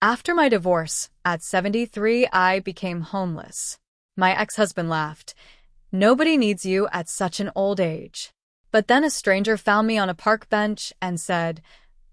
After my divorce, at 73, I became homeless. My ex-husband laughed. Nobody needs you at such an old age. But then a stranger found me on a park bench and said,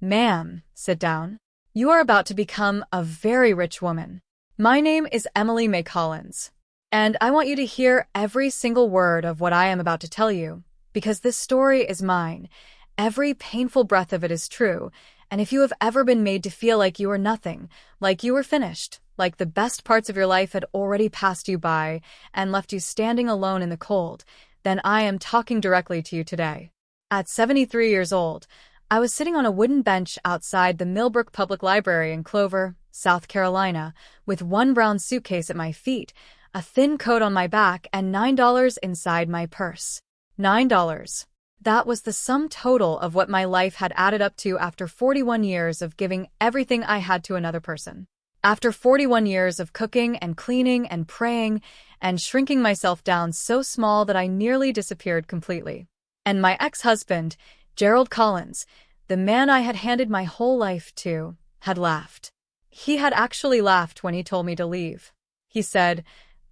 "Ma'am, sit down. You are about to become a very rich woman. My name is Emily May Collins, and I want you to hear every single word of what I am about to tell you, because this story is mine. Every painful breath of it is true, and if you have ever been made to feel like you were nothing, like you were finished, like the best parts of your life had already passed you by and left you standing alone in the cold, then I am talking directly to you today." At 73 years old, I was sitting on a wooden bench outside the Millbrook Public Library in Clover, South Carolina, with one brown suitcase at my feet, a thin coat on my back, and $9 inside my purse. $9. That was the sum total of what my life had added up to after 41 years of giving everything I had to another person. After 41 years of cooking and cleaning and praying and shrinking myself down so small that I nearly disappeared completely. And my ex-husband, Gerald Collins, the man I had handed my whole life to, had laughed. He had actually laughed when he told me to leave. He said,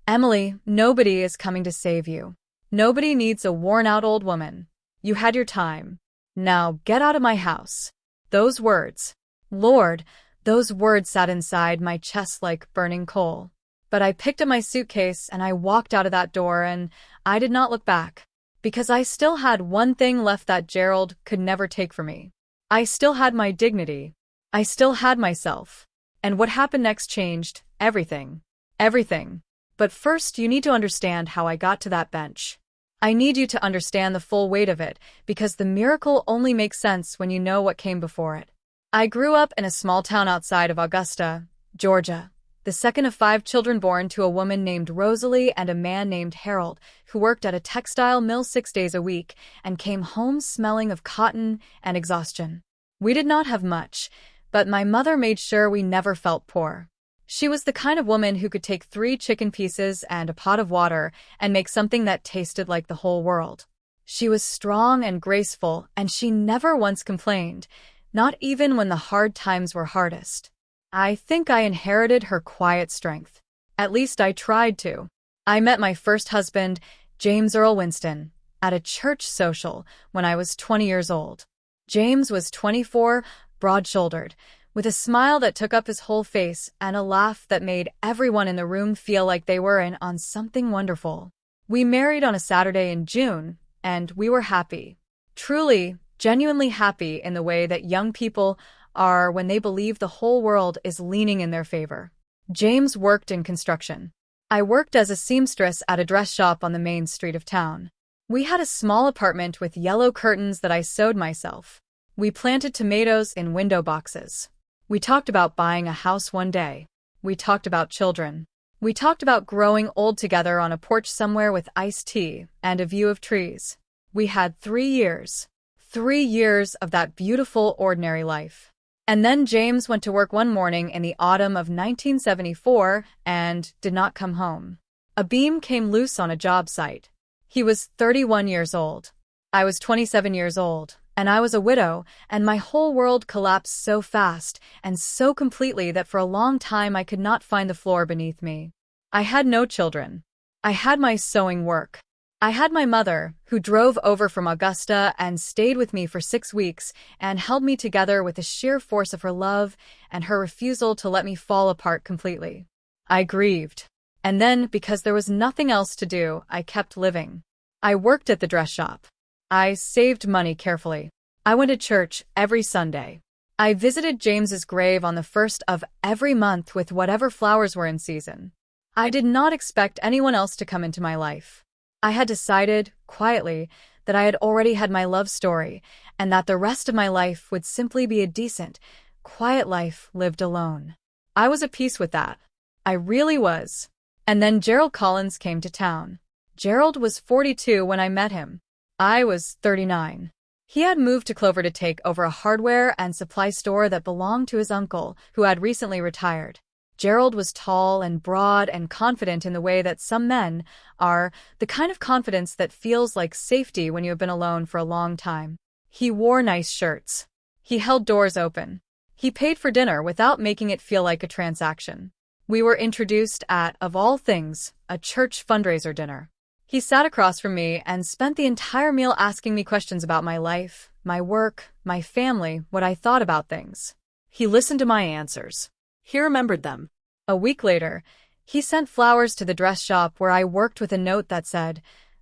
"Emily, nobody is coming to save you. Nobody needs a worn-out old woman. You had your time. Now get out of my house." Those words, Lord, those words sat inside my chest like burning coal. But I picked up my suitcase and I walked out of that door, and I did not look back. Because I still had one thing left that Gerald could never take from me. I still had my dignity. I still had myself. And what happened next changed everything. Everything. But first, you need to understand how I got to that bench. I need you to understand the full weight of it, because the miracle only makes sense when you know what came before it. I grew up in a small town outside of Augusta, Georgia, the second of 5 children born to a woman named Rosalie and a man named Harold, who worked at a textile mill 6 days a week and came home smelling of cotton and exhaustion. We did not have much, but my mother made sure we never felt poor. She was the kind of woman who could take 3 chicken pieces and a pot of water and make something that tasted like the whole world. She was strong and graceful, and she never once complained, not even when the hard times were hardest. I think I inherited her quiet strength. At least I tried to. I met my first husband, James Earl Winston, at a church social when I was 20 years old. James was 24, broad-shouldered, with a smile that took up his whole face and a laugh that made everyone in the room feel like they were in on something wonderful. We married on a Saturday in June, and we were happy. Truly, genuinely happy in the way that young people are when they believe the whole world is leaning in their favor. James worked in construction. I worked as a seamstress at a dress shop on the main street of town. We had a small apartment with yellow curtains that I sewed myself. We planted tomatoes in window boxes. We talked about buying a house one day. We talked about children. We talked about growing old together on a porch somewhere with iced tea and a view of trees. We had 3 years. 3 years of that beautiful, ordinary life. And then James went to work one morning in the autumn of 1974 and did not come home. A beam came loose on a job site. He was 31 years old. I was 27 years old, and I was a widow, and my whole world collapsed so fast and so completely that for a long time I could not find the floor beneath me. I had no children. I had my sewing work. I had my mother, who drove over from Augusta and stayed with me for 6 weeks and held me together with the sheer force of her love and her refusal to let me fall apart completely. I grieved. And then, because there was nothing else to do, I kept living. I worked at the dress shop. I saved money carefully. I went to church every Sunday. I visited James's grave on the 1st of every month with whatever flowers were in season. I did not expect anyone else to come into my life. I had decided, quietly, that I had already had my love story, and that the rest of my life would simply be a decent, quiet life lived alone. I was at peace with that. I really was. And then Gerald Collins came to town. Gerald was 42 when I met him. I was 39. He had moved to Clover to take over a hardware and supply store that belonged to his uncle, who had recently retired. Gerald was tall and broad and confident in the way that some men are, the kind of confidence that feels like safety when you have been alone for a long time. He wore nice shirts. He held doors open. He paid for dinner without making it feel like a transaction. We were introduced at, of all things, a church fundraiser dinner. He sat across from me and spent the entire meal asking me questions about my life, my work, my family, what I thought about things. He listened to my answers. He remembered them. A week later, he sent flowers to the dress shop where I worked with a note that said,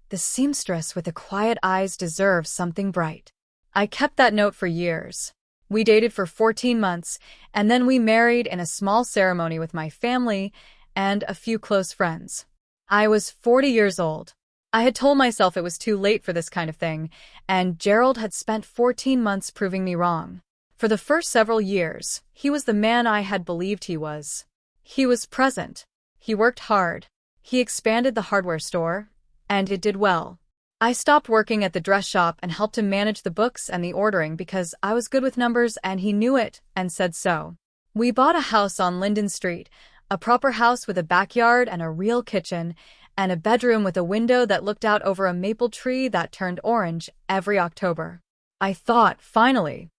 "The seamstress with the quiet eyes deserves something bright." I kept that note for years. We dated for 14 months, and then we married in a small ceremony with my family and a few close friends. I was 40 years old. I had told myself it was too late for this kind of thing, and Gerald had spent 14 months proving me wrong. For the first several years, he was the man I had believed he was. He was present. He worked hard. He expanded the hardware store, and it did well. I stopped working at the dress shop and helped him manage the books and the ordering because I was good with numbers and he knew it and said so. We bought a house on Linden Street, a proper house with a backyard and a real kitchen, and a bedroom with a window that looked out over a maple tree that turned orange every October. I thought, finally,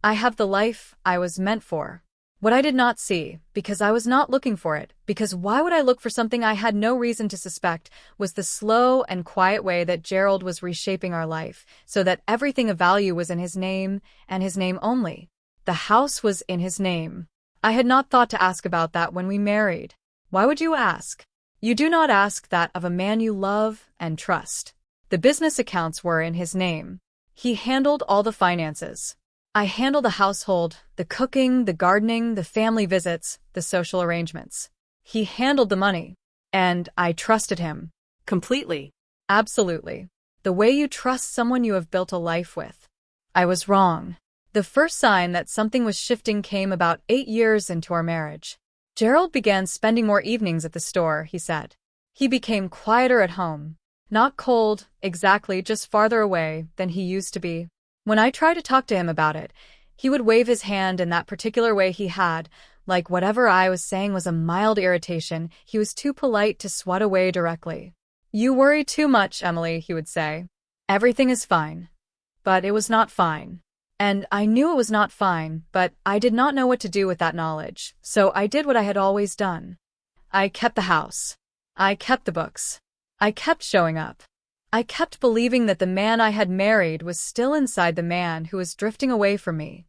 I have the life I was meant for. What I did not see, because I was not looking for it, because why would I look for something I had no reason to suspect, was the slow and quiet way that Gerald was reshaping our life, so that everything of value was in his name, and his name only. The house was in his name. I had not thought to ask about that when we married. Why would you ask? You do not ask that of a man you love and trust. The business accounts were in his name. He handled all the finances. I handled the household, the cooking, the gardening, the family visits, the social arrangements. He handled the money. And I trusted him. Completely. Absolutely. The way you trust someone you have built a life with. I was wrong. The first sign that something was shifting came about 8 years into our marriage. Gerald began spending more evenings at the store, he said. He became quieter at home. Not cold, exactly, just farther away than he used to be. When I tried to talk to him about it, he would wave his hand in that particular way he had, like whatever I was saying was a mild irritation he was too polite to swat away directly. "You worry too much, Emily," he would say. "Everything is fine." But it was not fine. And I knew it was not fine, but I did not know what to do with that knowledge, so I did what I had always done. I kept the house. I kept the books. I kept showing up. I kept believing that the man I had married was still inside the man who was drifting away from me.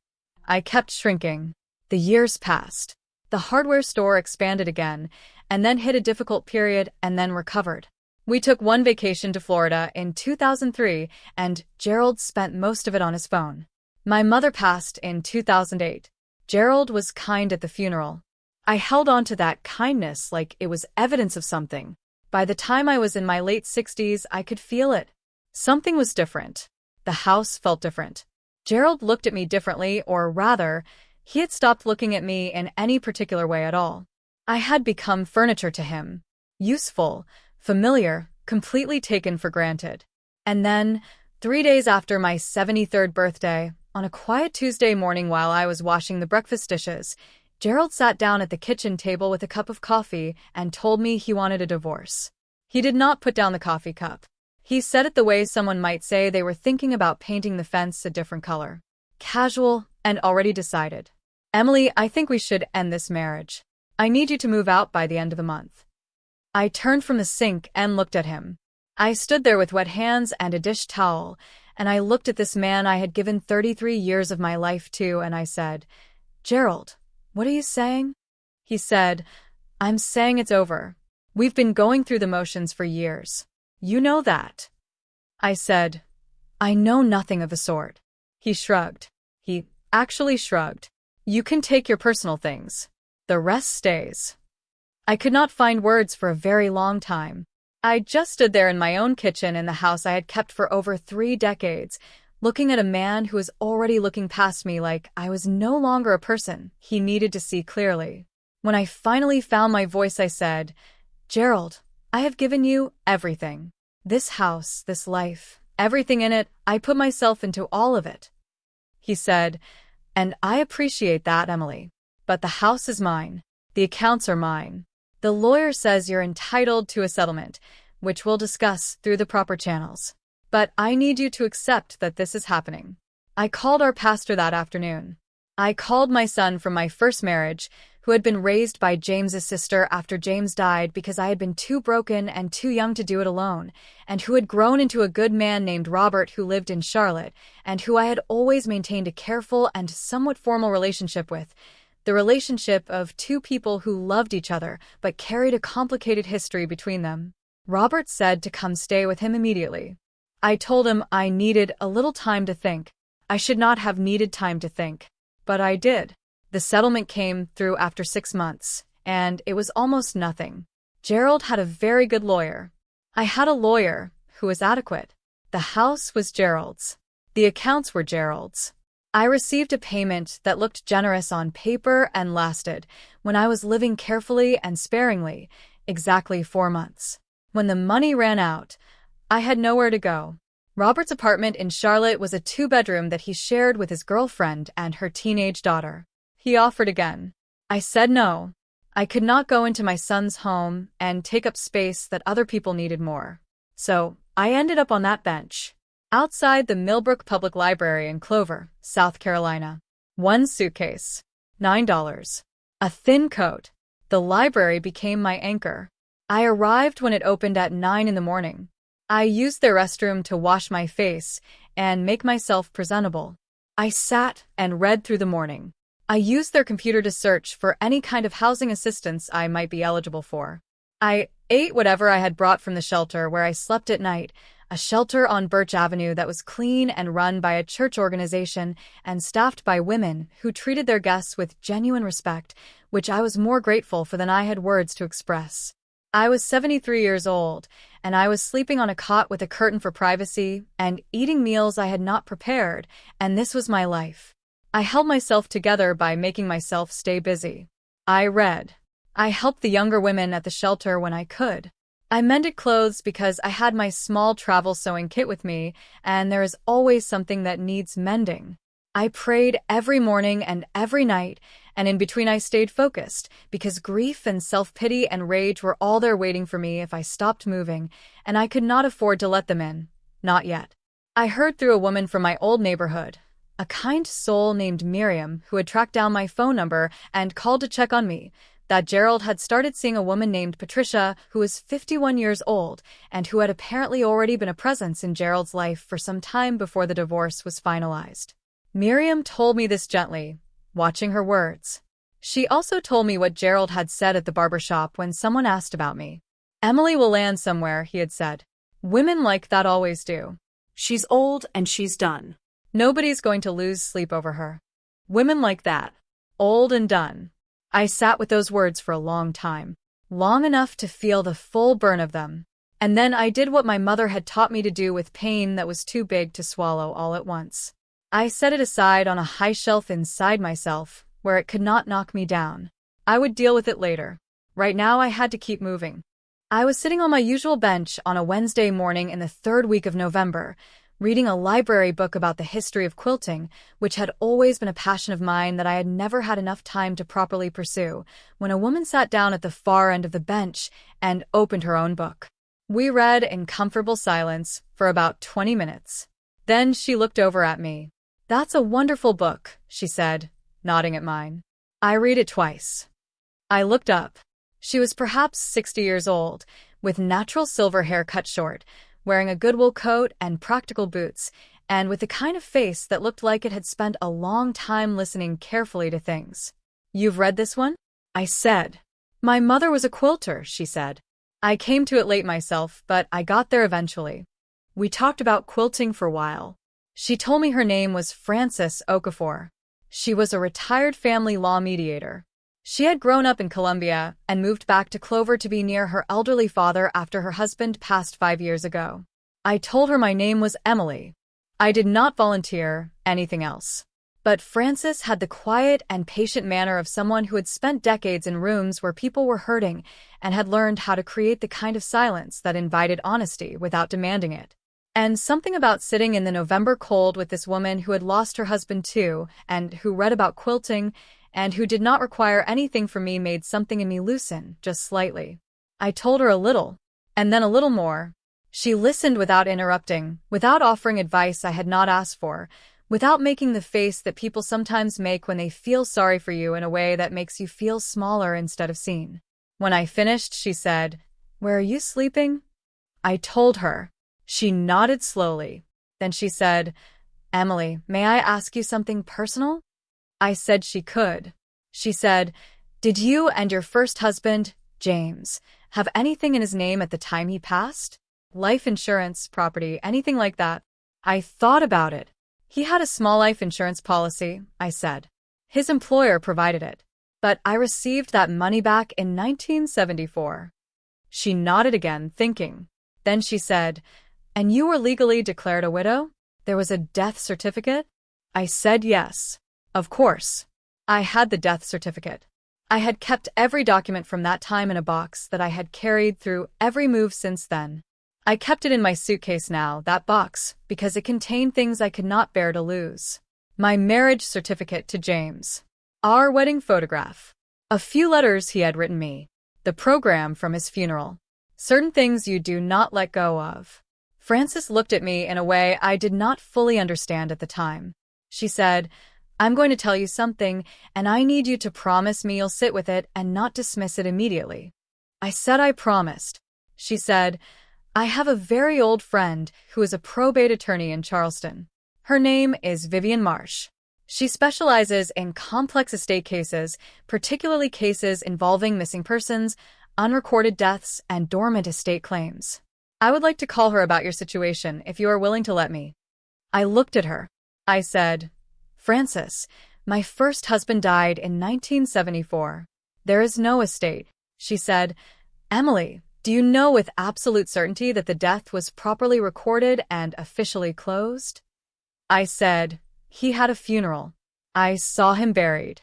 I kept shrinking. The years passed. The hardware store expanded again, and then hit a difficult period and then recovered. We took one vacation to Florida in 2003, and Gerald spent most of it on his phone. My mother passed in 2008. Gerald was kind at the funeral. I held on to that kindness like it was evidence of something. By the time I was in my late 60s, I could feel it. Something was different. The house felt different. Gerald looked at me differently, or rather, he had stopped looking at me in any particular way at all. I had become furniture to him. Useful, familiar, completely taken for granted. And then, 3 days after my 73rd birthday, on a quiet Tuesday morning while I was washing the breakfast dishes, Gerald sat down at the kitchen table with a cup of coffee and told me he wanted a divorce. He did not put down the coffee cup. He said it the way someone might say they were thinking about painting the fence a different color. Casual and already decided. "Emily, I think we should end this marriage. I need you to move out by the end of the month." I turned from the sink and looked at him. I stood there with wet hands and a dish towel, and I looked at this man I had given 33 years of my life to, and I said, "Gerald, what are you saying?" He said, "I'm saying it's over. We've been going through the motions for years. You know that." I said, "I know nothing of the sort." He shrugged. He actually shrugged. "You can take your personal things. The rest stays." I could not find words for a very long time. I just stood there in my own kitchen in the house I had kept for over 3 decades, looking at a man who was already looking past me like I was no longer a person he needed to see clearly. When I finally found my voice, I said, "Gerald, I have given you everything. This house, this life, everything in it, I put myself into all of it." He said, "And I appreciate that, Emily. But the house is mine. The accounts are mine. The lawyer says you're entitled to a settlement, which we'll discuss through the proper channels. But I need you to accept that this is happening." I called our pastor that afternoon. I called my son from my first marriage, who had been raised by James's sister after James died because I had been too broken and too young to do it alone, and who had grown into a good man named Robert who lived in Charlotte, and who I had always maintained a careful and somewhat formal relationship with. The relationship of two people who loved each other but carried a complicated history between them. Robert said to come stay with him immediately. I told him I needed a little time to think. I should not have needed time to think. But I did. The settlement came through after 6 months, and it was almost nothing. Gerald had a very good lawyer. I had a lawyer who was adequate. The house was Gerald's. The accounts were Gerald's. I received a payment that looked generous on paper and lasted, when I was living carefully and sparingly, exactly 4 months. When the money ran out, I had nowhere to go. Robert's apartment in Charlotte was a 2-bedroom that he shared with his girlfriend and her teenage daughter. He offered again. I said no. I could not go into my son's home and take up space that other people needed more. So, I ended up on that bench, outside the Millbrook Public Library in Clover, South Carolina. 1 suitcase. $9. A thin coat. The library became my anchor. I arrived when it opened at 9 in the morning. I used their restroom to wash my face and make myself presentable. I sat and read through the morning. I used their computer to search for any kind of housing assistance I might be eligible for. I ate whatever I had brought from the shelter where I slept at night, a shelter on Birch Avenue that was clean and run by a church organization and staffed by women who treated their guests with genuine respect, which I was more grateful for than I had words to express. I was 73 years old, and I was sleeping on a cot with a curtain for privacy and eating meals I had not prepared, and this was my life. I held myself together by making myself stay busy. I read. I helped the younger women at the shelter when I could. I mended clothes because I had my small travel sewing kit with me, and there is always something that needs mending. I prayed every morning and every night, and in between I stayed focused, because grief and self-pity and rage were all there waiting for me if I stopped moving, and I could not afford to let them in. Not yet. I heard through a woman from my old neighborhood, a kind soul named Miriam who had tracked down my phone number and called to check on me, that Gerald had started seeing a woman named Patricia who was 51 years old and who had apparently already been a presence in Gerald's life for some time before the divorce was finalized. Miriam told me this gently, watching her words. She also told me what Gerald had said at the barber shop when someone asked about me. Emily will land somewhere, he had said. Women like that always do. She's old and she's done. Nobody's going to lose sleep over her. Women like that. Old and done. I sat with those words for a long time. Long enough to feel the full burn of them. And then I did what my mother had taught me to do with pain that was too big to swallow all at once. I set it aside on a high shelf inside myself, where it could not knock me down. I would deal with it later. Right now I had to keep moving. I was sitting on my usual bench on a Wednesday morning in the 3rd week of November, reading a library book about the history of quilting, which had always been a passion of mine that I had never had enough time to properly pursue, when a woman sat down at the far end of the bench and opened her own book. We read in comfortable silence for about 20 minutes. Then she looked over at me. "That's a wonderful book," she said, nodding at mine. "I read it twice." I looked up. She was perhaps 60 years old, with natural silver hair cut short, wearing a good wool coat and practical boots, and with the kind of face that looked like it had spent a long time listening carefully to things. "You've read this one?" I said. "My mother was a quilter," she said. "I came to it late myself, but I got there eventually." We talked about quilting for a while. She told me her name was Frances Okafor. She was a retired family law mediator. She had grown up in Columbia and moved back to Clover to be near her elderly father after her husband passed 5 years ago. I told her my name was Emily. I did not volunteer anything else. But Frances had the quiet and patient manner of someone who had spent decades in rooms where people were hurting and had learned how to create the kind of silence that invited honesty without demanding it. And something about sitting in the November cold with this woman who had lost her husband too, and who read about quilting, and who did not require anything from me made something in me loosen, just slightly. I told her a little, and then a little more. She listened without interrupting, without offering advice I had not asked for, without making the face that people sometimes make when they feel sorry for you in a way that makes you feel smaller instead of seen. When I finished, she said, "Where are you sleeping?" I told her. She nodded slowly. Then she said, "Emily, may I ask you something personal?" I said she could. She said, "Did you and your first husband, James, have anything in his name at the time he passed? Life insurance, property, anything like that?" I thought about it. He had a small life insurance policy, I said. His employer provided it. But I received that money back in 1974. She nodded again, thinking. Then she said, "And you were legally declared a widow? There was a death certificate?" I said yes. Of course. I had the death certificate. I had kept every document from that time in a box that I had carried through every move since then. I kept it in my suitcase now, that box, because it contained things I could not bear to lose. My marriage certificate to James. Our wedding photograph. A few letters he had written me. The program from his funeral. Certain things you do not let go of. Frances looked at me in a way I did not fully understand at the time. She said, "I'm going to tell you something, and I need you to promise me you'll sit with it and not dismiss it immediately." I said I promised. She said, "I have a very old friend who is a probate attorney in Charleston. Her name is Vivian Marsh. She specializes in complex estate cases, particularly cases involving missing persons, unrecorded deaths, and dormant estate claims. I would like to call her about your situation if you are willing to let me." I looked at her. I said, "Frances, my first husband died in 1974. There is no estate." She said, "Emily, do you know with absolute certainty that the death was properly recorded and officially closed?" I said, "He had a funeral. I saw him buried."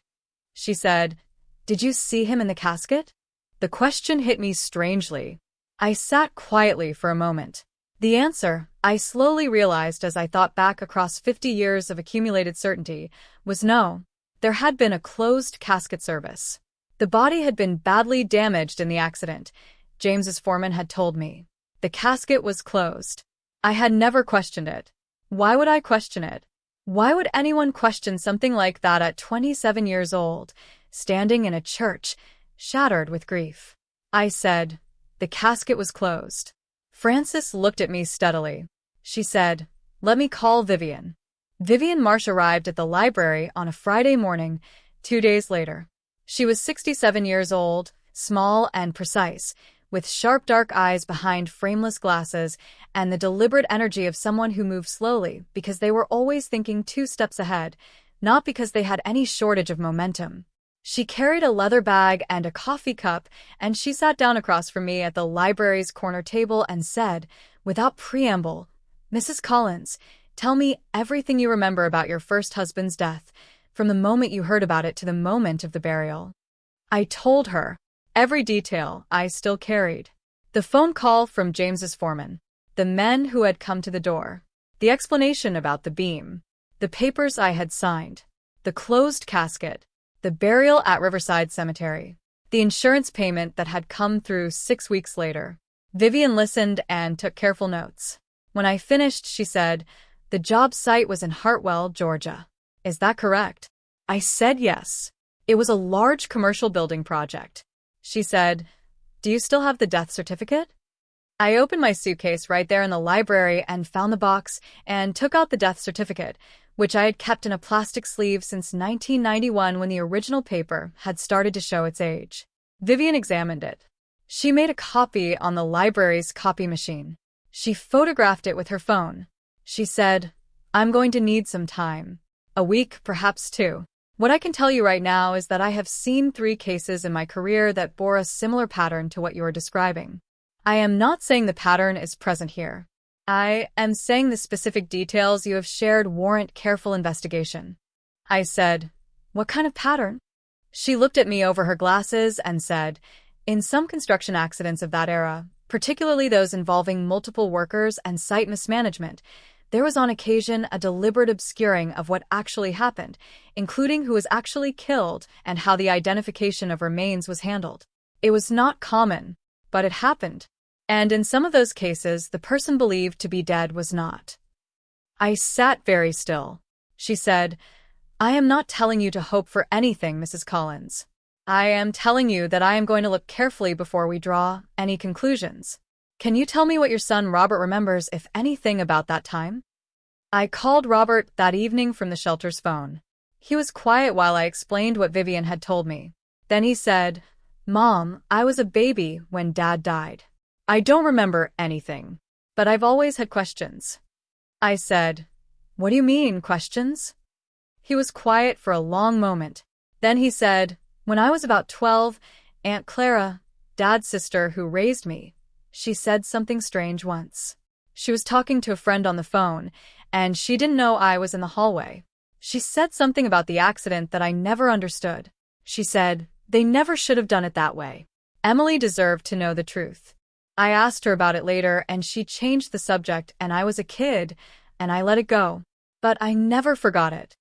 She said, "Did you see him in the casket?" The question hit me strangely. I sat quietly for a moment. The answer, I slowly realized as I thought back across 50 years of accumulated certainty, was no. There had been a closed casket service. The body had been badly damaged in the accident, James's foreman had told me. The casket was closed. I had never questioned it. Why would I question it? Why would anyone question something like that at 27 years old, standing in a church, shattered with grief? I said, "The casket was closed." Frances looked at me steadily. She said, "Let me call Vivian." Vivian Marsh arrived at the library on a Friday morning, 2 days later. She was 67 years old, small and precise, with sharp dark eyes behind frameless glasses and the deliberate energy of someone who moved slowly because they were always thinking 2 steps ahead, not because they had any shortage of momentum. She carried a leather bag and a coffee cup, and she sat down across from me at the library's corner table and said, without preamble, "Mrs. Collins, tell me everything you remember about your first husband's death, from the moment you heard about it to the moment of the burial." I told her. Every detail I still carried. The phone call from James's foreman, the men who had come to the door, the explanation about the beam, the papers I had signed, the closed casket, the burial at Riverside Cemetery, the insurance payment that had come through 6 weeks later. Vivian listened and took careful notes. When I finished, she said, "The job site was in Hartwell, Georgia. Is that correct?" I said yes. It was a large commercial building project. She said, "Do you still have the death certificate?" I opened my suitcase right there in the library and found the box and took out the death certificate, which I had kept in a plastic sleeve since 1991 when the original paper had started to show its age. Vivian examined it. She made a copy on the library's copy machine. She photographed it with her phone. She said, "I'm going to need some time. A week, perhaps 2. What I can tell you right now is that I have seen 3 cases in my career that bore a similar pattern to what you are describing. I am not saying the pattern is present here. I am saying the specific details you have shared warrant careful investigation." I said, "What kind of pattern?" She looked at me over her glasses and said, "In some construction accidents of that era, particularly those involving multiple workers and site mismanagement, there was on occasion a deliberate obscuring of what actually happened, including who was actually killed and how the identification of remains was handled. It was not common, but it happened. And in some of those cases, the person believed to be dead was not." I sat very still. She said, "I am not telling you to hope for anything, Mrs. Collins. I am telling you that I am going to look carefully before we draw any conclusions. Can you tell me what your son Robert remembers, if anything, about that time?" I called Robert that evening from the shelter's phone. He was quiet while I explained what Vivian had told me. Then he said, "Mom, I was a baby when Dad died. I don't remember anything, but I've always had questions." I said, "What do you mean, questions?" He was quiet for a long moment. Then he said, "When I was about 12, Aunt Clara, Dad's sister who raised me, she said something strange once. She was talking to a friend on the phone, and she didn't know I was in the hallway. She said something about the accident that I never understood. She said, they never should have done it that way. Emily deserved to know the truth. I asked her about it later, and she changed the subject, and I was a kid, and I let it go. But I never forgot it."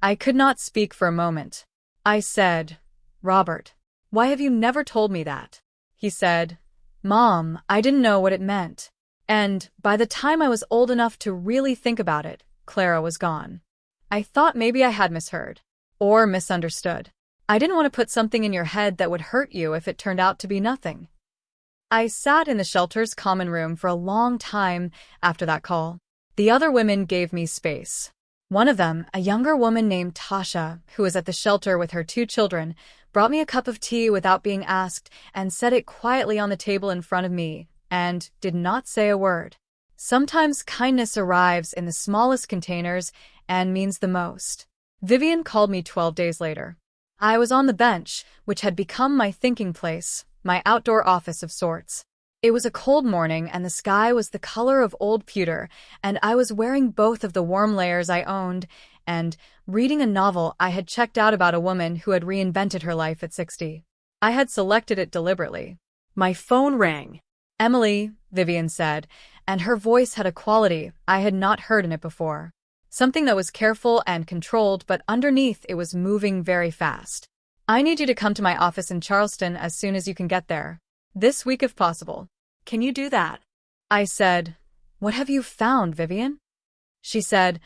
I could not speak for a moment. I said, "Robert, why have you never told me that?" He said, "Mom, I didn't know what it meant. And by the time I was old enough to really think about it, Clara was gone. I thought maybe I had misheard. Or misunderstood. I didn't want to put something in your head that would hurt you if it turned out to be nothing." I sat in the shelter's common room for a long time after that call. The other women gave me space. One of them, a younger woman named Tasha, who was at the shelter with her 2 children, brought me a cup of tea without being asked and set it quietly on the table in front of me, and did not say a word. Sometimes kindness arrives in the smallest containers and means the most. Vivian called me 12 days later. I was on the bench, which had become my thinking place, my outdoor office of sorts. It was a cold morning and the sky was the color of old pewter, and I was wearing both of the warm layers I owned and reading a novel I had checked out about a woman who had reinvented her life at 60. I had selected it deliberately. My phone rang. "Emily," Vivian said, and her voice had a quality I had not heard in it before. Something that was careful and controlled, but underneath it was moving very fast. "I need you to come to my office in Charleston as soon as you can get there. This week if possible." Can you do that? I said, "What have you found, Vivian?" She said,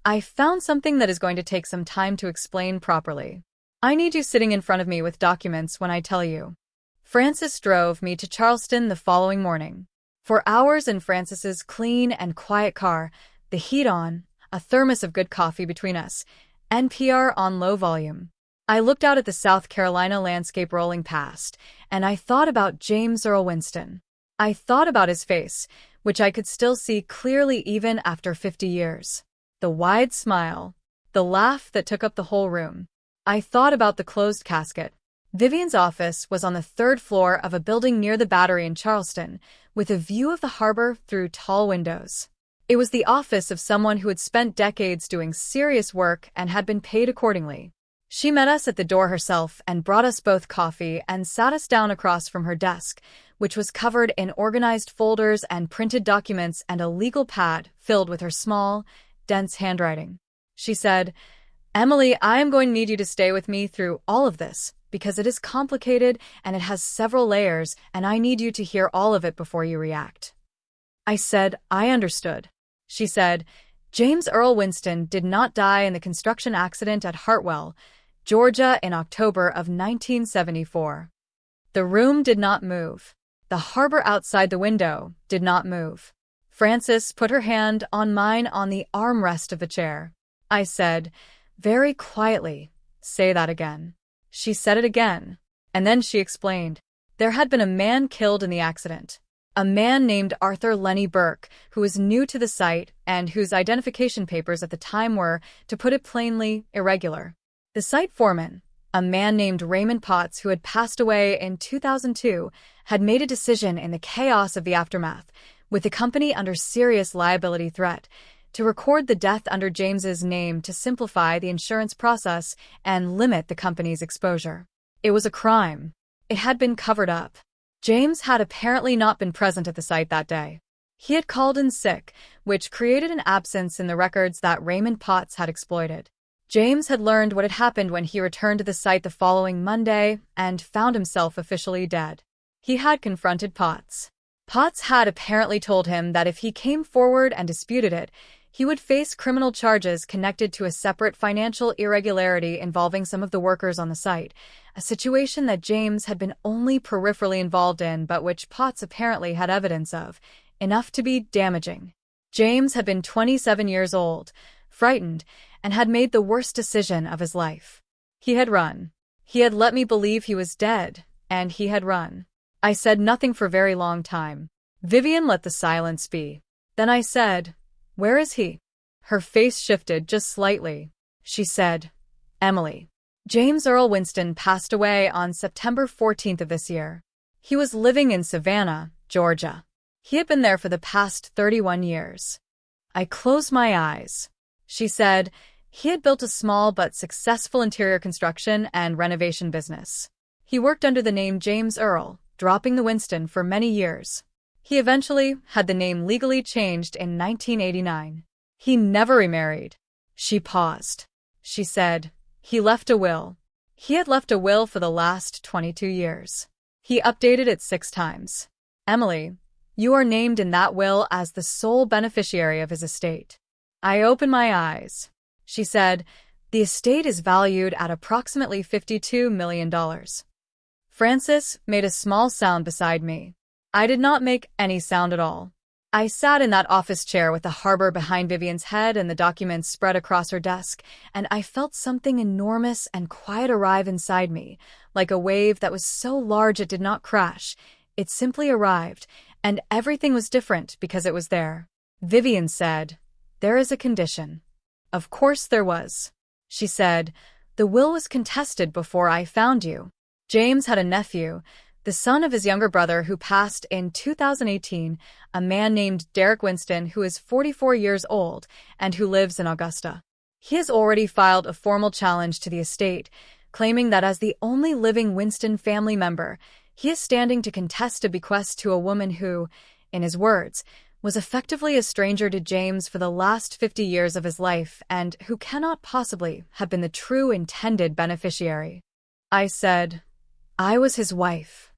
"I found something that is going to take some time to explain properly. I need you sitting in front of me with documents when I tell you." Francis drove me to Charleston the following morning. For hours in Francis's clean and quiet car, the heat on, a thermos of good coffee between us, NPR on low volume. I looked out at the South Carolina landscape rolling past, and I thought about James Earl Winston. I thought about his face, which I could still see clearly even after 50 years. The wide smile, the laugh that took up the whole room. I thought about the closed casket. Vivian's office was on the 3rd floor of a building near the Battery in Charleston, with a view of the harbor through tall windows. It was the office of someone who had spent decades doing serious work and had been paid accordingly. She met us at the door herself and brought us both coffee and sat us down across from her desk, which was covered in organized folders and printed documents and a legal pad filled with her small, dense handwriting. She said, "Emily, I am going to need you to stay with me through all of this, because it is complicated and it has several layers, and I need you to hear all of it before you react." I said, "I understood." She said, "James Earl Winston did not die in the construction accident at Hartwell, Georgia in October of 1974. The room did not move. The harbor outside the window did not move." Frances put her hand on mine on the armrest of the chair. I said, very quietly, "Say that again." She said it again, and then she explained. There had been a man killed in the accident. A man named Arthur Lenny Burke, who was new to the site and whose identification papers at the time were, to put it plainly, irregular. The site foreman, a man named Raymond Potts, who had passed away in 2002, had made a decision in the chaos of the aftermath, with the company under serious liability threat, to record the death under James's name to simplify the insurance process and limit the company's exposure. It was a crime. It had been covered up. James had apparently not been present at the site that day. He had called in sick, which created an absence in the records that Raymond Potts had exploited. James had learned what had happened when he returned to the site the following Monday and found himself officially dead. He had confronted Potts. Potts had apparently told him that if he came forward and disputed it, He would face criminal charges connected to a separate financial irregularity involving some of the workers on the site, a situation that James had been only peripherally involved in but which Potts apparently had evidence of, enough to be damaging. James had been 27 years old, frightened, and had made the worst decision of his life. He had run. He had let me believe he was dead, and he had run. I said nothing for a very long time. Vivian let the silence be. Then I said, "Where is he?" Her face shifted just slightly. She said, "Emily." James Earl Winston passed away on September 14th of this year. He was living in Savannah, Georgia. He had been there for the past 31 years. I closed my eyes. She said, he had built a small but successful interior construction and renovation business. He worked under the name James Earl, dropping the Winston for many years. He eventually had the name legally changed in 1989. He never remarried. She paused. She said, he left a will. He had left a will for the last 22 years. He updated it 6 times. Emily, you are named in that will as the sole beneficiary of his estate. I opened my eyes. She said, the estate is valued at approximately $52 million. Francis made a small sound beside me. I did not make any sound at all. I sat in that office chair with the harbor behind Vivian's head and the documents spread across her desk, and I felt something enormous and quiet arrive inside me, like a wave that was so large it did not crash. It simply arrived, and everything was different because it was there. Vivian said, there is a condition. Of course there was. She said, the will was contested before I found you. James had a nephew, the son of his younger brother who passed in 2018, a man named Derek Winston who is 44 years old and who lives in Augusta. He has already filed a formal challenge to the estate, claiming that as the only living Winston family member, he is standing to contest a bequest to a woman who, in his words, was effectively a stranger to James for the last 50 years of his life and who cannot possibly have been the true intended beneficiary. I said, I was his wife.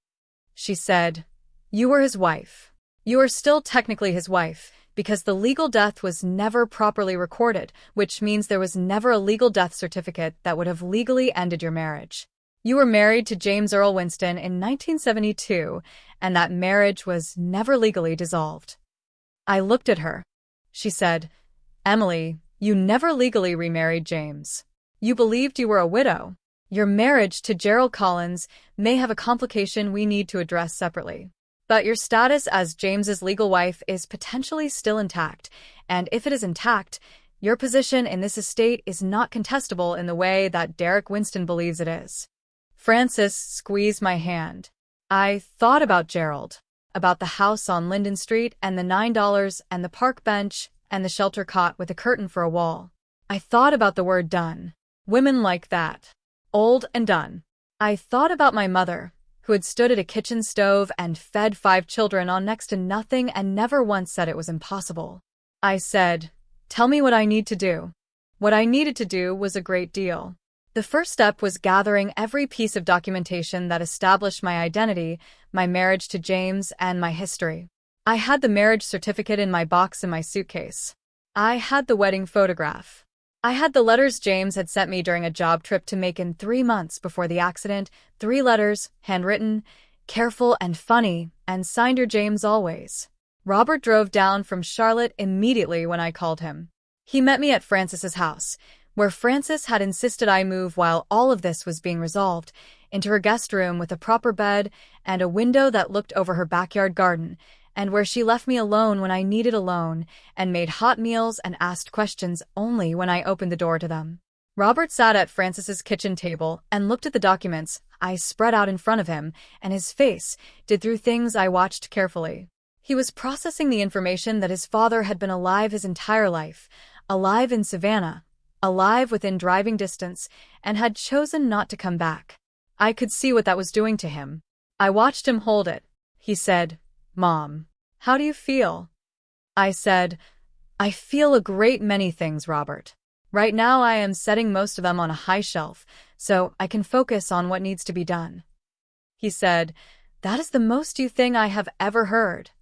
She said, you were his wife. You are still technically his wife, because the legal death was never properly recorded, which means there was never a legal death certificate that would have legally ended your marriage. You were married to James Earl Winston in 1972, and that marriage was never legally dissolved. I looked at her. She said, Emily, you never legally remarried James. You believed you were a widow. Your marriage to Gerald Collins may have a complication we need to address separately. But your status as James's legal wife is potentially still intact, and if it is intact, your position in this estate is not contestable in the way that Derek Winston believes it is. Francis squeezed my hand. I thought about Gerald, about the house on Linden Street and the $9 and the park bench and the shelter cot with a curtain for a wall. I thought about the word done. Women like that. Old and done. I thought about my mother, who had stood at a kitchen stove and fed 5 children on next to nothing and never once said it was impossible. I said, tell me what I need to do. What I needed to do was a great deal. The first step was gathering every piece of documentation that established my identity, my marriage to James, and my history. I had the marriage certificate in my box in my suitcase. I had the wedding photograph. I had the letters James had sent me during a job trip to Macon 3 months before the accident, 3 letters, handwritten, careful and funny, and signed your James always. Robert drove down from Charlotte immediately when I called him. He met me at Francis's house, where Francis had insisted I move while all of this was being resolved, into her guest room with a proper bed and a window that looked over her backyard garden, and where she left me alone when I needed alone, and made hot meals and asked questions only when I opened the door to them. Robert sat at Francis's kitchen table and looked at the documents I spread out in front of him, and his face did through things I watched carefully. He was processing the information that his father had been alive his entire life, alive in Savannah, alive within driving distance, and had chosen not to come back. I could see what that was doing to him. I watched him hold it. He said, Mom, how do you feel? I said, I feel a great many things, Robert. Right now I am setting most of them on a high shelf, so I can focus on what needs to be done. He said, that is the most you thing I have ever heard.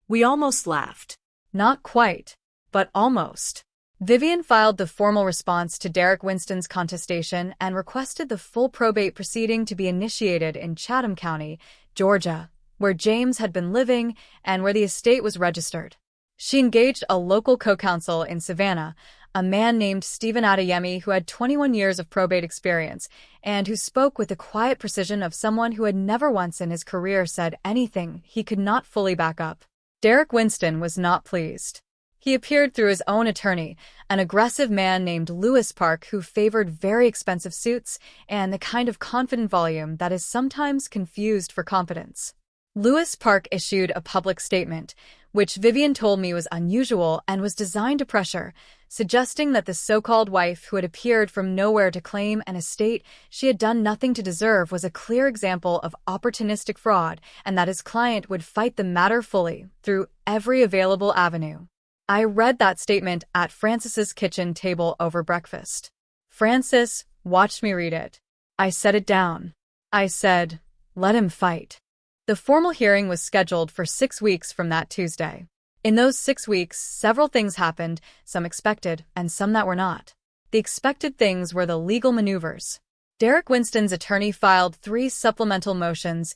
We almost laughed. Not quite. but almost. Vivian filed the formal response to Derek Winston's contestation and requested the full probate proceeding to be initiated in Chatham County, Georgia, where James had been living and where the estate was registered. She engaged a local co-counsel in Savannah, a man named Stephen Adeyemi who had 21 years of probate experience and who spoke with the quiet precision of someone who had never once in his career said anything he could not fully back up. Derek Winston was not pleased. He appeared through his own attorney, an aggressive man named Lewis Park who favored very expensive suits and the kind of confident volume that is sometimes confused for confidence. Lewis Park issued a public statement, which Vivian told me was unusual and was designed to pressure, suggesting that the so-called wife who had appeared from nowhere to claim an estate she had done nothing to deserve was a clear example of opportunistic fraud and that his client would fight the matter fully through every available avenue. I read that statement at Francis's kitchen table over breakfast. Francis watched me read it. I set it down. I said, "Let him fight." The formal hearing was scheduled for 6 weeks from that Tuesday. In those 6 weeks, several things happened, some expected and some that were not. The expected things were the legal maneuvers. Derek Winston's attorney filed 3 supplemental motions,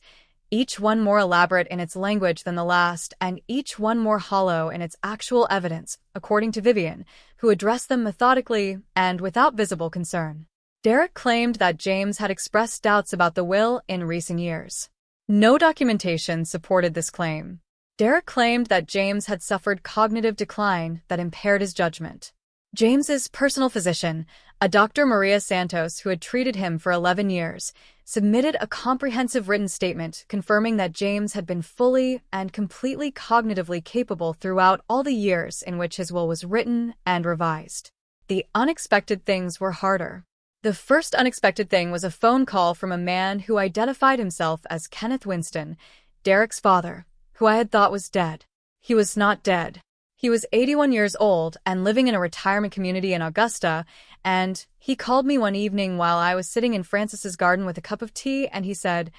each one more elaborate in its language than the last, and each one more hollow in its actual evidence, according to Vivian, who addressed them methodically and without visible concern. Derek claimed that James had expressed doubts about the will in recent years. No documentation supported this claim. Derek claimed that James had suffered cognitive decline that impaired his judgment. James's personal physician, a Dr. Maria Santos who had treated him for 11 years, submitted a comprehensive written statement confirming that James had been fully and completely cognitively capable throughout all the years in which his will was written and revised. The unexpected things were harder. The first unexpected thing was a phone call from a man who identified himself as Kenneth Winston, Derek's father, who I had thought was dead. He was not dead. He was 81 years old and living in a retirement community in Augusta, and he called me one evening while I was sitting in Francis's garden with a cup of tea, and he said,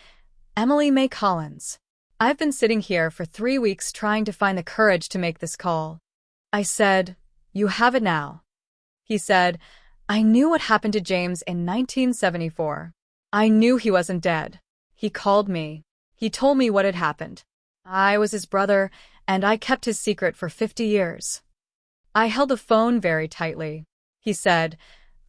"Emily May Collins, I've been sitting here for 3 weeks trying to find the courage to make this call." I said, "You have it now." He said, "I knew what happened to James in 1974. I knew he wasn't dead. He called me. He told me what had happened. I was his brother, and I kept his secret for 50 years. I held the phone very tightly. He said,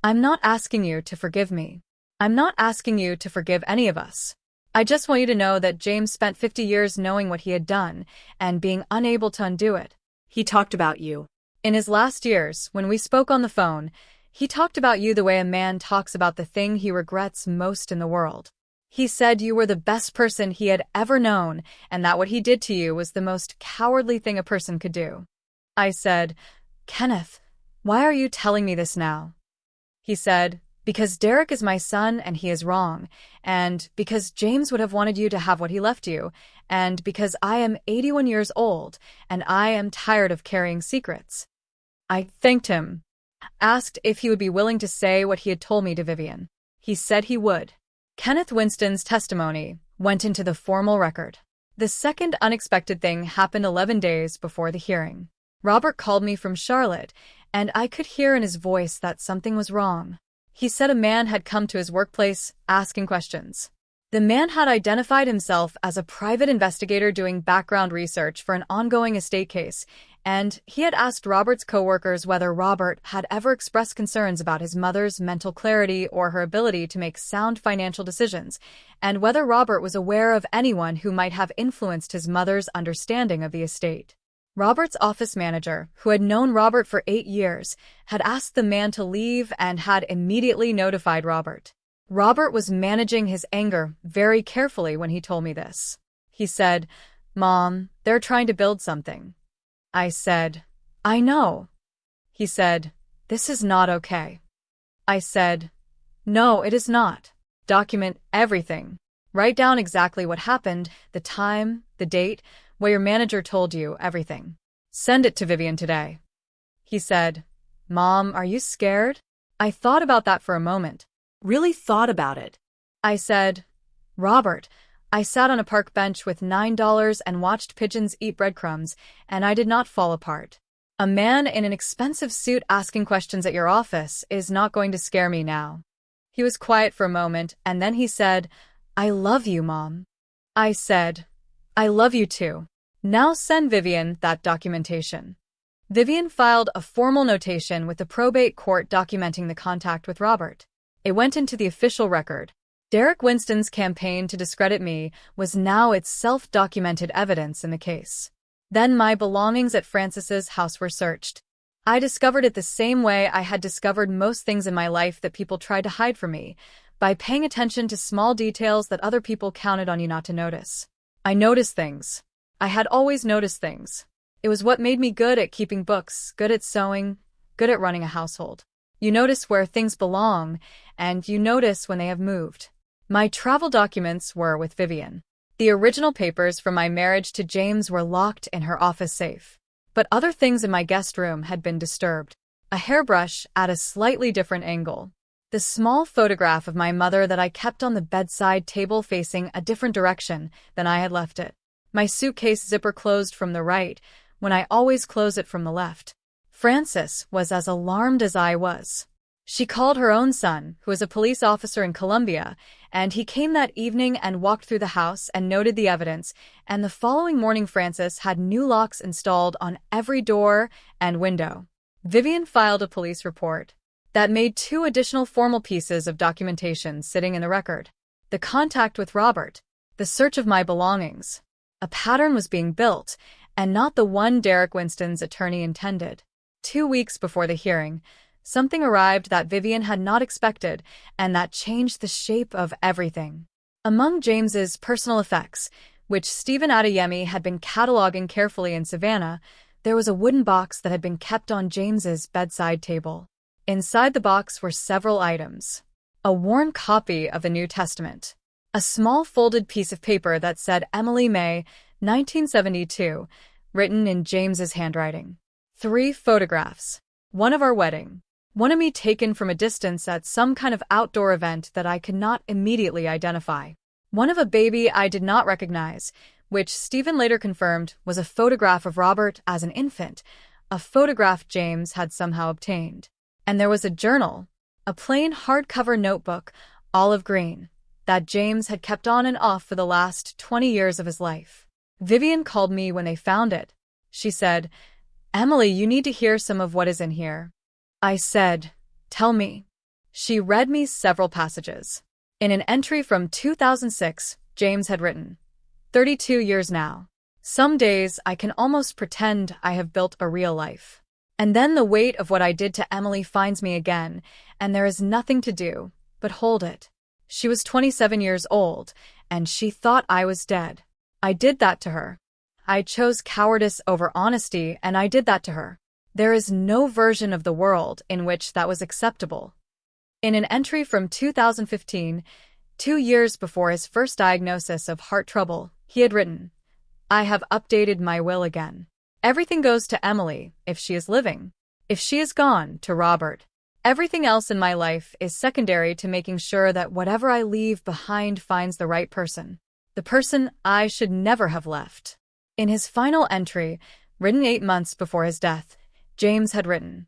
"I'm not asking you to forgive me. I'm not asking you to forgive any of us. I just want you to know that James spent 50 years knowing what he had done and being unable to undo it." He talked about you. In his last years, when we spoke on the phone, he talked about you the way a man talks about the thing he regrets most in the world. He said you were the best person he had ever known and that what he did to you was the most cowardly thing a person could do. I said, "Kenneth, why are you telling me this now?" He said, "Because Derek is my son and he is wrong, and because James would have wanted you to have what he left you, and because I am 81 years old and I am tired of carrying secrets." I thanked him, asked if he would be willing to say what he had told me to Vivian. He said he would. Kenneth Winston's testimony went into the formal record. The second unexpected thing happened 11 days before the hearing. Robert called me from Charlotte, and I could hear in his voice that something was wrong. He said a man had come to his workplace asking questions. The man had identified himself as a private investigator doing background research for an ongoing estate case, and he had asked Robert's coworkers whether Robert had ever expressed concerns about his mother's mental clarity or her ability to make sound financial decisions, and whether Robert was aware of anyone who might have influenced his mother's understanding of the estate. Robert's office manager, who had known Robert for 8 years, had asked the man to leave and had immediately notified Robert. Robert was managing his anger very carefully when he told me this. He said, "Mom, they're trying to build something." I said, "I know." He said, "This is not okay." I said, "No, it is not. Document everything. Write down exactly what happened, the time, the date, what your manager told you, everything. Send it to Vivian today." He said, "Mom, are you scared?" I thought about that for a moment. Really thought about it. I said, "Robert, I sat on a park bench with $9 and watched pigeons eat breadcrumbs, and I did not fall apart. A man in an expensive suit asking questions at your office is not going to scare me now. He was quiet for a moment, and then he said, "I love you, Mom." I said, "I love you too. Now send Vivian that documentation." Vivian filed a formal notation with the probate court documenting the contact with Robert. It went into the official record. Derek Winston's campaign to discredit me was now its self-documented evidence in the case. Then my belongings at Francis's house were searched. I discovered it the same way I had discovered most things in my life that people tried to hide from me, by paying attention to small details that other people counted on you not to notice. I noticed things. I had always noticed things. It was what made me good at keeping books, good at sewing, good at running a household. You notice where things belong, and you notice when they have moved. My travel documents were with Vivian. The original papers from my marriage to James were locked in her office safe. But other things in my guest room had been disturbed. A hairbrush at a slightly different angle. The small photograph of my mother that I kept on the bedside table facing a different direction than I had left it. My suitcase zipper closed from the right, when I always close it from the left. Frances was as alarmed as I was. She called her own son, who was a police officer in Colombia, and he came that evening and walked through the house and noted the evidence, and the following morning Frances had new locks installed on every door and window. Vivian filed a police report that made 2 additional formal pieces of documentation sitting in the record. The contact with Robert, the search of my belongings. A pattern was being built, and not the one Derek Winston's attorney intended. 2 weeks before the hearing, something arrived that Vivian had not expected, and that changed the shape of everything. Among James's personal effects, which Stephen Adeyemi had been cataloging carefully in Savannah, there was a wooden box that had been kept on James's bedside table. Inside the box were several items. A worn copy of the New Testament. A small folded piece of paper that said Emily May, 1972, written in James's handwriting. 3 photographs. One of our wedding. One of me taken from a distance at some kind of outdoor event that I could not immediately identify. One of a baby I did not recognize, which Stephen later confirmed was a photograph of Robert as an infant, a photograph James had somehow obtained. And there was a journal, a plain hardcover notebook, olive green, that James had kept on and off for the last 20 years of his life. Vivian called me when they found it. She said, "Emily, you need to hear some of what is in here." I said, "Tell me." She read me several passages. In an entry from 2006, James had written, 32 years now. Some days I can almost pretend I have built a real life. And then the weight of what I did to Emily finds me again, and there is nothing to do but hold it. She was 27 years old, and she thought I was dead. I did that to her. I chose cowardice over honesty, and I did that to her. There is no version of the world in which that was acceptable. In an entry from 2015, 2 years before his first diagnosis of heart trouble, he had written, "I have updated my will again. Everything goes to Emily, if she is living. If she is gone, to Robert. Everything else in my life is secondary to making sure that whatever I leave behind finds the right person. The person I should never have left." In his final entry, written 8 months before his death, James had written,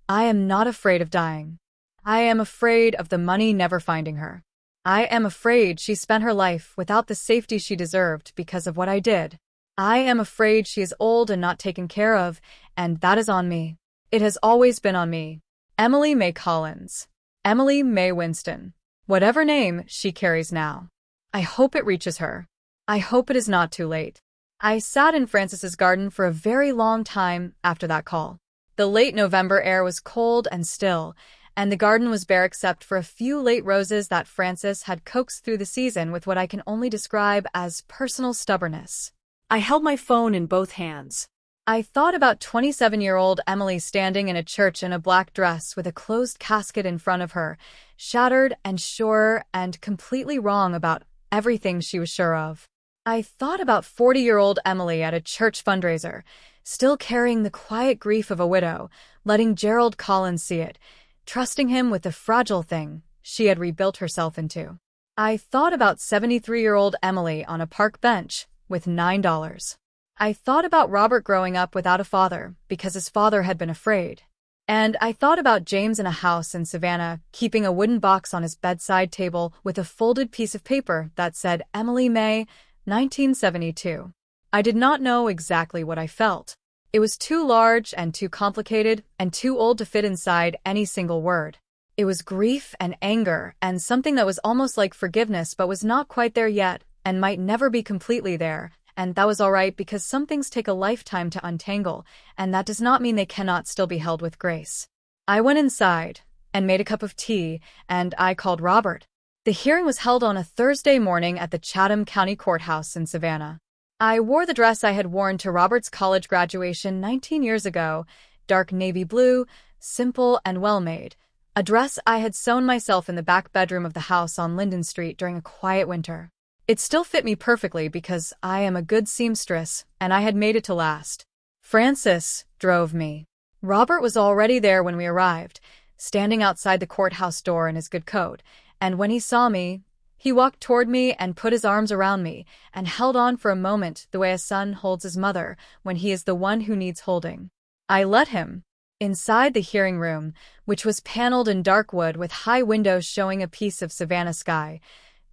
"I am not afraid of dying. I am afraid of the money never finding her. I am afraid she spent her life without the safety she deserved because of what I did. I am afraid she is old and not taken care of, and that is on me. It has always been on me. Emily May Collins. Emily May Winston. Whatever name she carries now. I hope it reaches her. I hope it is not too late." I sat in Frances's garden for a very long time after that call. The late November air was cold and still, and the garden was bare except for a few late roses that Frances had coaxed through the season with what I can only describe as personal stubbornness. I held my phone in both hands. I thought about 27-year-old Emily standing in a church in a black dress with a closed casket in front of her, shattered and sure and completely wrong about everything she was sure of. I thought about 40-year-old Emily at a church fundraiser, still carrying the quiet grief of a widow, letting Gerald Collins see it, trusting him with the fragile thing she had rebuilt herself into. I thought about 73-year-old Emily on a park bench with $9. I thought about Robert growing up without a father because his father had been afraid. And I thought about James in a house in Savannah, keeping a wooden box on his bedside table with a folded piece of paper that said Emily May, 1972. I did not know exactly what I felt. It was too large and too complicated and too old to fit inside any single word. It was grief and anger and something that was almost like forgiveness but was not quite there yet and might never be completely there. And that was all right because some things take a lifetime to untangle, and that does not mean they cannot still be held with grace. I went inside and made a cup of tea, and I called Robert. The hearing was held on a Thursday morning at the Chatham County Courthouse in Savannah. I wore the dress I had worn to Robert's college graduation 19 years ago, dark navy blue, simple and well-made, a dress I had sewn myself in the back bedroom of the house on Linden Street during a quiet winter. It still fit me perfectly because I am a good seamstress, and I had made it to last. Francis drove me. Robert was already there when we arrived, standing outside the courthouse door in his good coat, and when he saw me, he walked toward me and put his arms around me and held on for a moment the way a son holds his mother when he is the one who needs holding. I let him. Inside the hearing room, which was paneled in dark wood with high windows showing a piece of Savannah sky,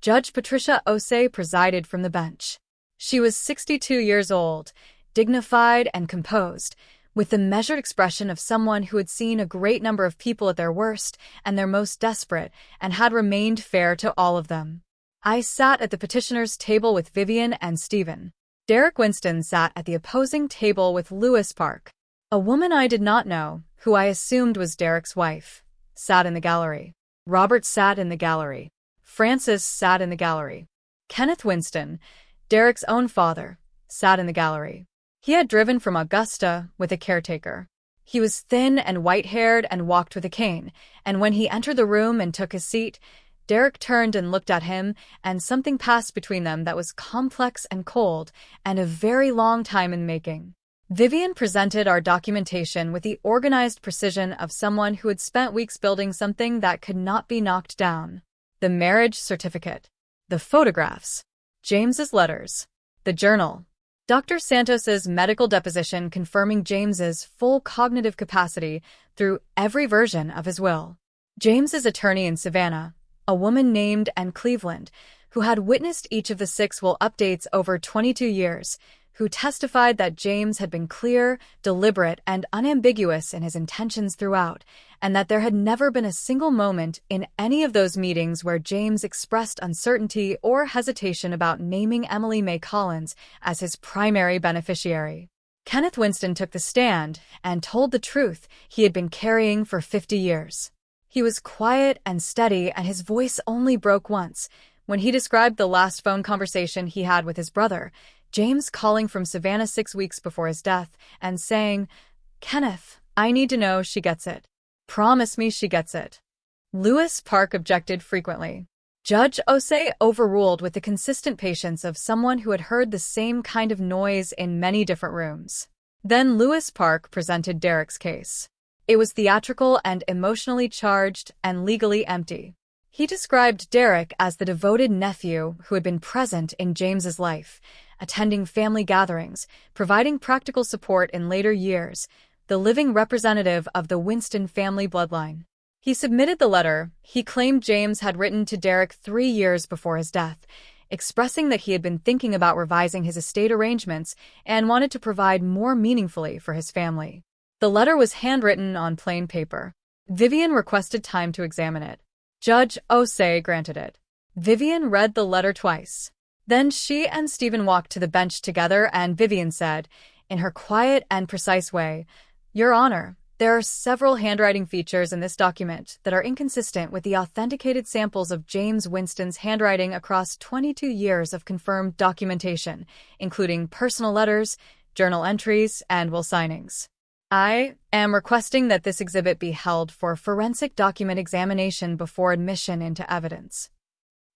Judge Patricia Osei presided from the bench. She was 62 years old, dignified and composed, with the measured expression of someone who had seen a great number of people at their worst and their most desperate and had remained fair to all of them. I sat at the petitioner's table with Vivian and Stephen. Derek Winston sat at the opposing table with Lewis Park. A woman I did not know, who I assumed was Derek's wife, sat in the gallery. Robert sat in the gallery. Francis sat in the gallery. Kenneth Winston, Derek's own father, sat in the gallery. He had driven from Augusta with a caretaker. He was thin and white-haired and walked with a cane, and when he entered the room and took his seat, Derek turned and looked at him, and something passed between them that was complex and cold and a very long time in making. Vivian presented our documentation with the organized precision of someone who had spent weeks building something that could not be knocked down. The marriage certificate, the photographs, James's letters, the journal, Dr. Santos's medical deposition confirming James's full cognitive capacity through every version of his will. James's attorney in Savannah, a woman named Ann Cleveland, who had witnessed each of the 6 will updates over 22 years, who testified that James had been clear, deliberate, and unambiguous in his intentions throughout, and that there had never been a single moment in any of those meetings where James expressed uncertainty or hesitation about naming Emily May Collins as his primary beneficiary. Kenneth Winston took the stand and told the truth he had been carrying for 50 years. He was quiet and steady, and his voice only broke once, when he described the last phone conversation he had with his brother, James calling from Savannah 6 weeks before his death and saying, "Kenneth, I need to know she gets it. Promise me she gets it." Lewis Park objected frequently. Judge Osei overruled with the consistent patience of someone who had heard the same kind of noise in many different rooms. Then Lewis Park presented Derek's case. It was theatrical and emotionally charged and legally empty. He described Derek as the devoted nephew who had been present in James's life, attending family gatherings, providing practical support in later years, the living representative of the Winston family bloodline. He submitted the letter he claimed James had written to Derek 3 years before his death, expressing that he had been thinking about revising his estate arrangements and wanted to provide more meaningfully for his family. The letter was handwritten on plain paper. Vivian requested time to examine it. Judge Osei granted it. Vivian read the letter twice. Then she and Stephen walked to the bench together, and Vivian said, in her quiet and precise way, "Your Honor, there are several handwriting features in this document that are inconsistent with the authenticated samples of James Winston's handwriting across 22 years of confirmed documentation, including personal letters, journal entries, and will signings. I am requesting that this exhibit be held for forensic document examination before admission into evidence."